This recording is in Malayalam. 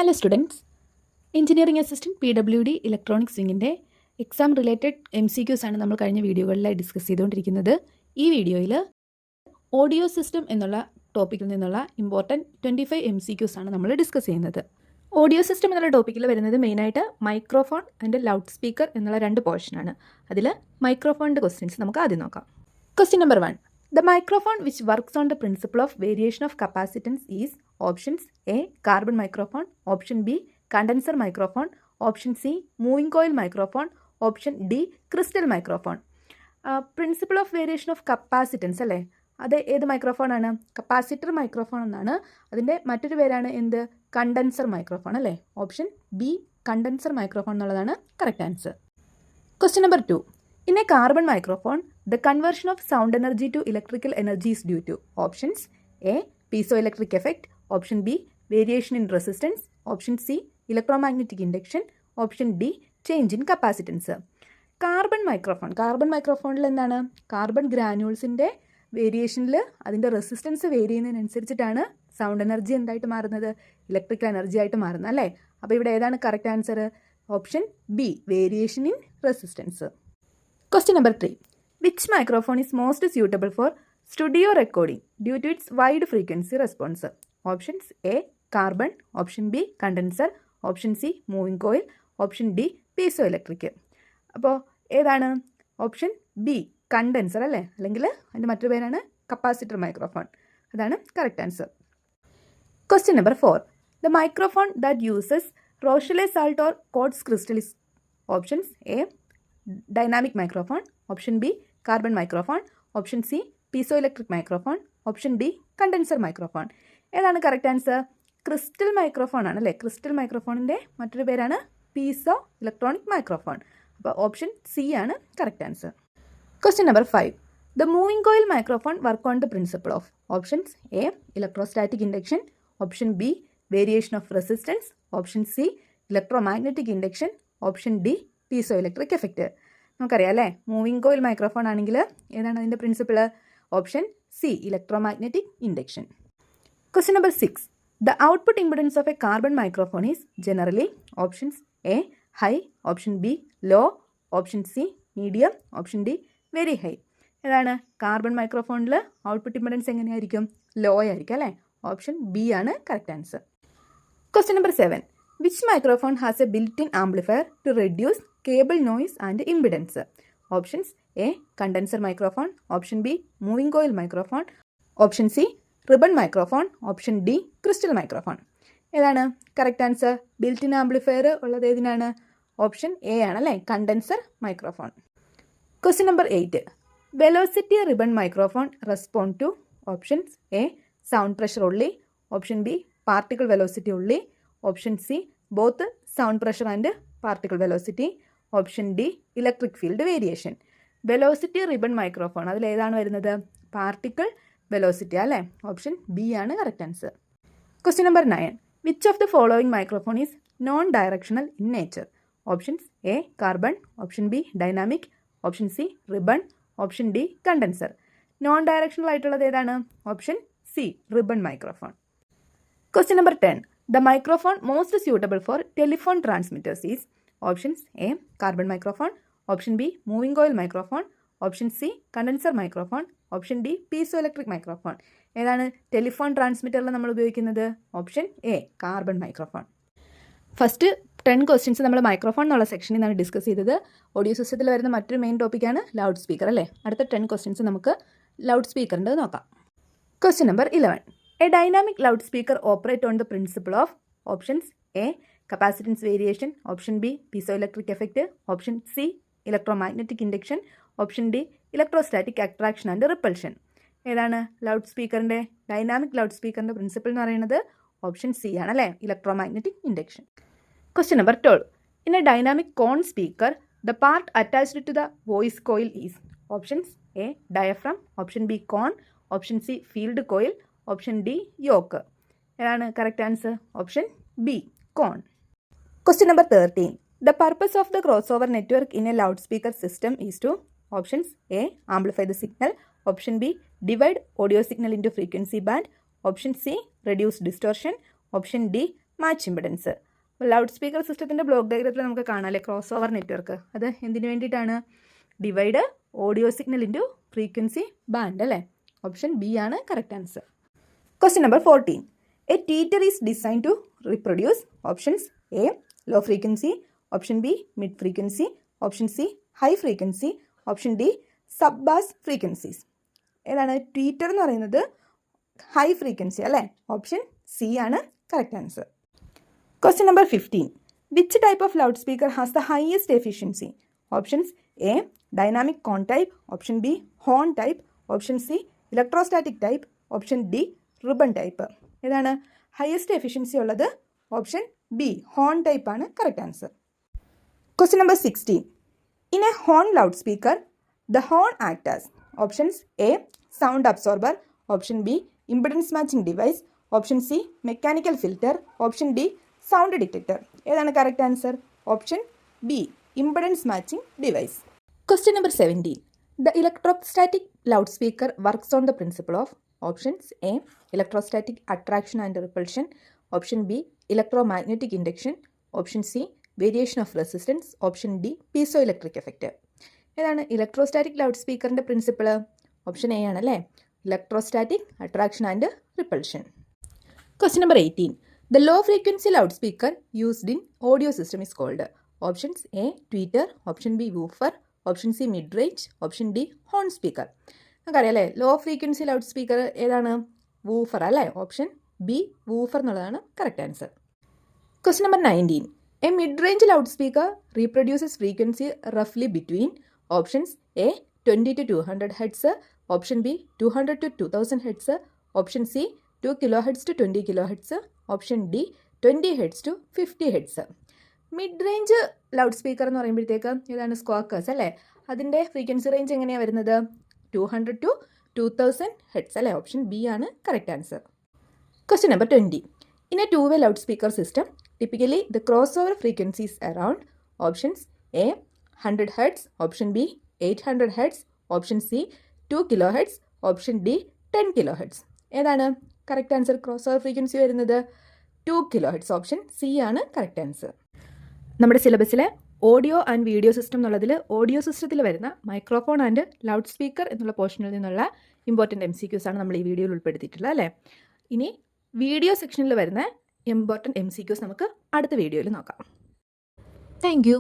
Hello students, engineering assistant PWD electronics വിങ്ങിൻ്റെ എക്സാം റിലേറ്റഡ് MCQs ആണ് നമ്മൾ കഴിഞ്ഞ വീഡിയോകളിലായി ഡിസ്കസ് ചെയ്തുകൊണ്ടിരിക്കുന്നത്. ഈ വീഡിയോയിൽ ഓഡിയോ സിസ്റ്റം എന്നുള്ള ടോപ്പിക്കിൽ നിന്നുള്ള ഇമ്പോർട്ടൻറ്റ് 25 MCQs ആണ് നമ്മൾ ഡിസ്കസ് ചെയ്യുന്നത്. ഓഡിയോ സിസ്റ്റം എന്നുള്ള ടോപ്പിക്കിൽ വരുന്നത് മെയിനായിട്ട് മൈക്രോഫോൺ ആൻഡ് ലൗഡ് സ്പീക്കർ എന്നുള്ള രണ്ട് പോർഷനാണ്. അതിൽ മൈക്രോഫോണിൻ്റെ ക്വസ്റ്റ്യൻസ് നമുക്ക് ആദ്യം നോക്കാം. Question number 1. The microphone which works on the principle of variation of capacitance is options A. Carbon microphone, option B. Condenser microphone, option C. Moving coil microphone, option D. Crystal microphone. Principle of variation of capacitance അല്ലേ, അത് ഏത് മൈക്രോഫോണാണ്? കപ്പാസിറ്റർ മൈക്രോഫോൺ എന്നാണ്. അതിൻ്റെ മറ്റൊരു പേരാണ് എന്ത്? കണ്ടൻസർ മൈക്രോഫോൺ അല്ലേ. ഓപ്ഷൻ ബി കണ്ടൻസർ മൈക്രോഫോൺ എന്നുള്ളതാണ് correct answer. Question number 2. In a carbon microphone, the conversion of sound energy to electrical energy is due to options A. Piezoelectric effect, option B. Variation in resistance, option C. Electromagnetic induction, option D. Change in capacitance. Carbon മൈക്രോഫോണിൽ എന്താണ്? കാർബൺ ഗ്രാനുൾസിൻ്റെ വേരിയേഷനിൽ അതിൻ്റെ റെസിസ്റ്റൻസ് വേരി ചെയ്യുന്നതിനനുസരിച്ചിട്ടാണ് സൗണ്ട് എനർജി എന്തായിട്ട് മാറുന്നത്? ഇലക്ട്രിക്കൽ എനർജി ആയിട്ട് മാറുന്നത് അല്ലേ. അപ്പോൾ ഇവിടെ ഏതാണ് correct answer? Option B variation in resistance. Question number 3. Which microphone is most suitable for studio recording due to its wide frequency response? Options A. Carbon, option B. Condenser, option C. Moving coil, option D. Piezoelectric. അപ്പോൾ ഏതാണ്? ഓപ്ഷൻ ബി കണ്ടൻസർ അല്ലേ, അല്ലെങ്കിൽ അതിൻ്റെ മറ്റൊരു പേരാണ് കപ്പാസിറ്റർ മൈക്രോഫോൺ. അതാണ് correct answer. Question number 4. The microphone that uses Rochelle salt or quartz crystal is options A. Dynamic microphone, option B. Carbon microphone, option C. Piezoelectric microphone, option D. Condenser microphone. ഏതാണ് കറക്റ്റ് ആൻസർ? ക്രിസ്റ്റൽ മൈക്രോഫോൺ ആണ് അല്ലേ. ക്രിസ്റ്റൽ മൈക്രോഫോണിൻ്റെ മറ്റൊരു പേരാണ് പീസോ ഇലക്ട്രോണിക് മൈക്രോഫോൺ. അപ്പോൾ ഓപ്ഷൻ സി ആണ് correct answer. Question number 5. The moving coil microphone work on the principle of options A. Electrostatic induction, option B. Variation of resistance, option C. Electromagnetic induction, option D. Piezo electric effect. നമുക്കറിയാം അല്ലേ, മൂവിങ് കോയിൽ മൈക്രോഫോൺ ആണെങ്കിൽ ഏതാണ് അതിൻ്റെ principle? Option C electromagnetic induction. Question number 6. The output impedance of a carbon microphone is generally options A high, option B low, option C medium, option D very high. ഏതാണ്? കാർബൺ മൈക്രോഫോണിൽ ഔട്ട്പുട്ട് ഇംപിഡൻസ് എങ്ങനെയായിരിക്കും? ലോ ആയിരിക്കും അല്ലേ. ഓപ്ഷൻ ബി ആണ് correct answer. Question number 7. Which microphone has a built-in amplifier to reduce cable noise and impedance? Options A. Condenser microphone, option B. Moving coil microphone, option C. Ribbon microphone, option D. Crystal microphone. ഏതാണ് correct answer? Built in amplifier ഉള്ളത് ഏതിനാണ്? ഓപ്ഷൻ എ ആണല്ലേ, condenser microphone. Question number 8. Velocity ribbon microphone respond to options A sound pressure only, option B particle velocity only, option C both sound pressure and particle velocity, option D electric field variation. Velocity ribbon microphone അതിൽ ഏതാണ് വരുന്നത്? പാർട്ടിക്കിൾ വെലോസിറ്റി അല്ലേ. ഓപ്ഷൻ ബി ആണ് correct answer. Question number 9. Which of the following microphone is known directional in nature? Options A carbon, option B dynamic, option C ribbon, option D condenser. Non directional ആയിട്ടുള്ളത് ഏതാണ്? Option C ribbon microphone. Question number 10. The microphone most suitable for telephone transmitters is options A. Carbon microphone, option B. Moving coil microphone, option C. Condenser microphone, option D. Piezoelectric microphone. ഏതാണ് ടെലിഫോൺ ട്രാൻസ്മിറ്ററിൽ നമ്മൾ ഉപയോഗിക്കുന്നത്? Option A carbon microphone. First 10 questions നമ്മൾ മൈക്രോഫോൺ എന്നുള്ള സെക്ഷനിൽ നിന്നാണ് ഡിസ്കസ് ചെയ്തത്. ഓഡിയോ സിസ്റ്റത്തിൽ വരുന്ന മറ്റൊരു മെയിൻ ടോപ്പിക്കാണ് ലൗഡ് സ്പീക്കർ അല്ലേ. അടുത്ത 10 ക്വസ്റ്റ്യൻസ് നമുക്ക് ലൗഡ് സ്പീക്കറിൻ്റെ നോക്കാം. Question number 11. A dynamic loudspeaker operate on the principle of options A. Capacitance variation, option B. Piezoelectric effect, option C. Electromagnetic induction, option D. Electrostatic attraction and repulsion. ഏതാണ് ലൗഡ് സ്പീക്കറിൻ്റെ ഡൈനാമിക് ലൗഡ് സ്പീക്കറിൻ്റെ പ്രിൻസിപ്പിൾ എന്ന് പറയുന്നത്? ഓപ്ഷൻ സി ആണല്ലേ, electromagnetic induction. Question number 12. In a dynamic cone speaker the part attached to the voice coil is options A diaphragm, option B cone, option C field coil, option D yoke. ഏതാണ് correct answer? Option B cone. Question number 13. The purpose of the crossover network in a loudspeaker system is to options A amplify the signal, option B divide audio signal into frequency band, option C reduce distortion, option D match impedance. Loud speaker സിസ്റ്റത്തിൻ്റെ ബ്ലോക്ക് ഡയഗ്രത്തിൽ നമുക്ക് കാണാമല്ലേ ക്രോസ് ഓവർ നെറ്റ്വർക്ക്. അത് എന്തിനു വേണ്ടിയിട്ടാണ്? Divide audio signal into frequency band അല്ലേ. ഓപ്ഷൻ ബി ആണ് correct answer. Question number 14. A tweeter is design to reproduce. Options A low frequency, option B mid frequency, option C high frequency, option D sub bass frequencies. ഏതാണ്? ട്വീറ്റർ എന്ന് പറയുന്നത് ഹൈ ഫ്രീക്വൻസി അല്ലേ. ഓപ്ഷൻ സി ആണ് correct answer. Question number 15. Which type of loud speaker has the highest efficiency? Options A dynamic cone type, option B horn type, option C electrostatic type, option D ribbon type. ഏതാണ് ഹയസ്റ്റ് എഫിഷ്യൻസി ഉള്ളത്? ഓപ്ഷൻ ബി ഹോൺ ടൈപ്പ് ആണ് correct answer. Question number 16. In a horn loud speaker the horn act as. Options A sound absorber, option B impedance matching device, option C mechanical filter, option D sound detector. ഏതാണ് correct answer? Option B impedance matching device. Question number 17. The electrostatic loudspeaker works on the principle of. Options A electrostatic attraction and repulsion, option B electromagnetic induction, option C variation of resistance, option D piezo electric effect. ഏതാണ് ഇലക്ട്രോസ്റ്റാറ്റിക് ലൗഡ് സ്പീക്കറിൻ്റെ പ്രിൻസിപ്പിൾ? ഓപ്ഷൻ എ ആണല്ലേ, electrostatic attraction and repulsion. Question number 18. The low frequency loudspeaker used in audio system is called. Options A tweeter, option B woofer, option C mid range, option D horn speaker. നമുക്കറിയാം അല്ലേ ലോ ഫ്രീക്വൻസി ലൗഡ് സ്പീക്കർ ഏതാണ്? വൂഫർ അല്ലേ. ഓപ്ഷൻ ബി വൂഫർ എന്നുള്ളതാണ് correct answer. Question number 19. A mid range loudspeaker reproduces frequency റഫ്ലി between. Options A 20 to 200 hertz, option B 200 to 2000 hertz, option C 2 kHz to 20 kHz, option D 20 Hz to 50 Hz. Mid range loud speaker എന്ന് പറയുമ്പോഴത്തേക്ക് ഏതാണ്? സ്ക്വാക്കേഴ്സ് അല്ലേ. അതിൻ്റെ ഫ്രീക്വൻസി റേഞ്ച് എങ്ങനെയാണ് വരുന്നത്? 200 to 2000 Hz അല്ലേ. ഓപ്ഷൻ ബി ആണ് correct answer. Question number 20. In A two way loud speaker system typically the cross over frequencies around. Options A 100 Hz, option B 800 Hz, option C 2 kHz, option D 10 kHz. ഏതാണ് correct answer? Cross over frequency വരുന്നത് 2 kHz. ഓപ്ഷൻ സി ആണ് കറക്റ്റ് ആൻസർ. നമ്മുടെ സിലബസിലെ ഓഡിയോ ആൻഡ് വീഡിയോ സിസ്റ്റം എന്നുള്ളതിൽ ഓഡിയോ സിസ്റ്റത്തിൽ വരുന്ന മൈക്രോഫോൺ ആൻഡ് ലൗഡ് സ്പീക്കർ എന്നുള്ള പോർഷനിൽ നിന്നുള്ള ഇമ്പോർട്ടൻറ്റ് MCQs ആണ് നമ്മൾ ഈ വീഡിയോയിൽ ഉൾപ്പെടുത്തിയിട്ടുള്ളത് അല്ലേ. ഇനി വീഡിയോ സെക്ഷനിൽ വരുന്ന ഇമ്പോർട്ടൻറ്റ് MCQs നമുക്ക് അടുത്ത വീഡിയോയിൽ നോക്കാം. Thank you.